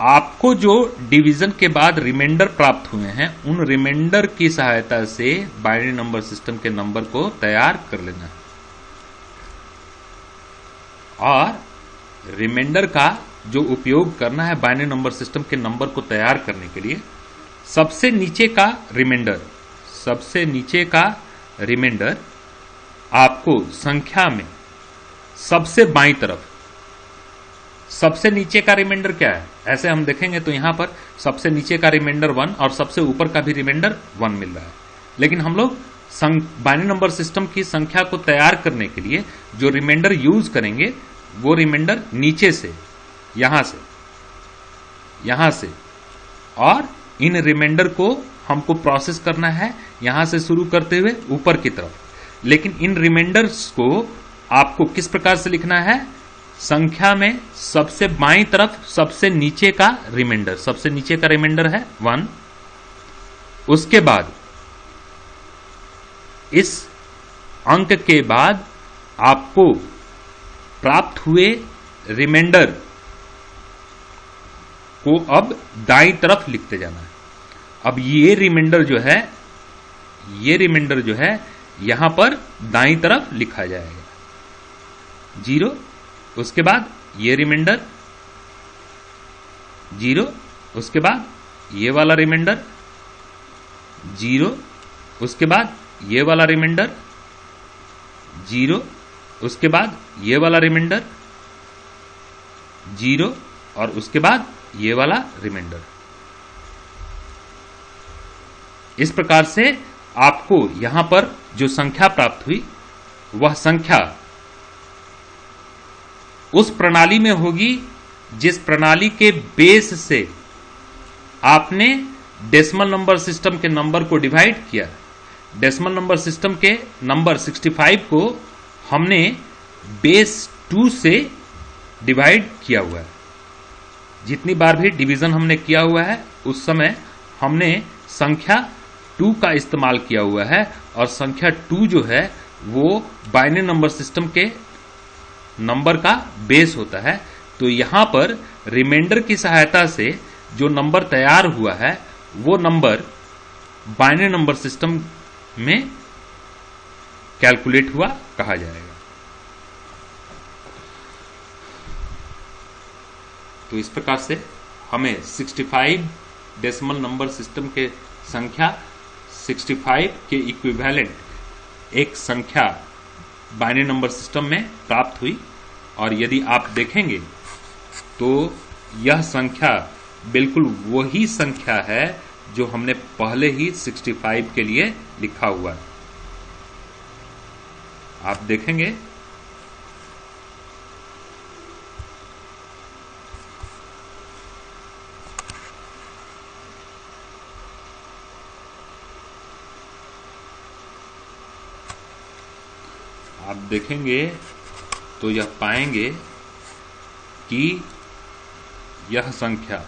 आपको जो डिवीजन के बाद रिमाइंडर प्राप्त हुए हैं उन रिमाइंडर की सहायता से बाइनरी नंबर सिस्टम के नंबर को तैयार कर लेना है। और रिमाइंडर का जो उपयोग करना है बाइनरी नंबर सिस्टम के नंबर को तैयार करने के लिए, सबसे नीचे का रिमाइंडर आपको संख्या में सबसे बाईं तरफ, सबसे नीचे का रिमाइंडर क्या है, ऐसे हम देखेंगे तो यहां पर सबसे नीचे का रिमाइंडर 1 और सबसे ऊपर का भी रिमाइंडर 1 मिल रहा है। लेकिन हम लोग बाइनरी नंबर सिस्टम की संख्या को तैयार करने के लिए जो रिमाइंडर यूज करेंगे वो रिमाइंडर नीचे से, यहां से और इन रिमाइंडर को हमको प्रोसेस करना है यहां से शुरू करते हुए ऊपर की तरफ। लेकिन इन रिमाइंडर्स को आपको किस प्रकार से लिखना है? संख्या में सबसे बाईं तरफ सबसे नीचे का रिमाइंडर है 1। उसके बाद इस अंक के बाद आपको प्राप्त हुए रिमाइंडर को अब दाईं तरफ लिखते जाना है। अब ये रिमाइंडर जो है यहां पर दाईं तरफ लिखा जाएगा 0। उसके बाद ये रिमाइंडर 0, उसके बाद ये वाला रिमाइंडर 0, उसके बाद ये वाला रिमाइंडर 0, उसके बाद ये वाला रिमाइंडर 0 और उसके बाद ये वाला रिमाइंडर। इस प्रकार से आपको यहां पर जो संख्या प्राप्त हुई वह संख्या उस प्रणाली में होगी जिस प्रणाली के बेस से आपने डेसिमल नंबर सिस्टम के नंबर को डिवाइड किया। डेसिमल नंबर सिस्टम के नंबर 65 को हमने बेस 2 से डिवाइड किया हुआ है। जितनी बार भी डिवीजन हमने किया हुआ है उस समय हमने संख्या 2 का इस्तेमाल किया हुआ है और संख्या 2 जो है वो बाइनरी नंबर सिस्टम के नंबर का बेस होता है। तो यहां पर रिमाइंडर की सहायता से जो नंबर तैयार हुआ है वो नंबर बाइनरी नंबर सिस्टम में कैलकुलेट हुआ कहा जाएगा। तो इस प्रकार से हमें 65 डेसिमल नंबर सिस्टम के संख्या 65 के इक्विवेलेंट एक संख्या बाइनरी नंबर सिस्टम में प्राप्त हुई। और यदि आप देखेंगे तो यह संख्या बिल्कुल वही संख्या है जो हमने पहले ही 65 के लिए लिखा हुआ है। आप देखेंगे तो यह पाएंगे कि यह संख्या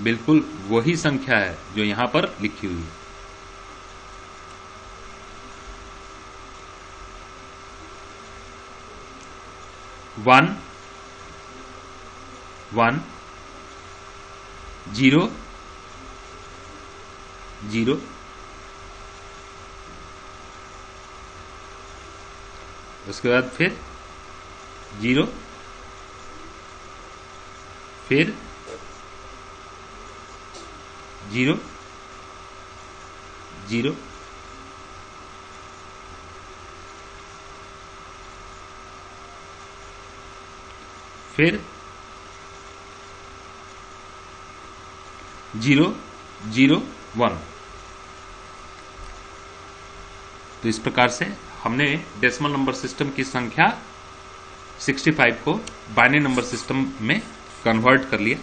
बिल्कुल वही संख्या है जो यहां पर लिखी हुई है। 1 1 0 0 उसके बाद फिर 0 फिर 0 0 फिर 0 0 1। तो इस प्रकार से हमने डेसिमल नंबर सिस्टम की संख्या 65 को बाइनरी नंबर सिस्टम में कन्वर्ट कर लिया।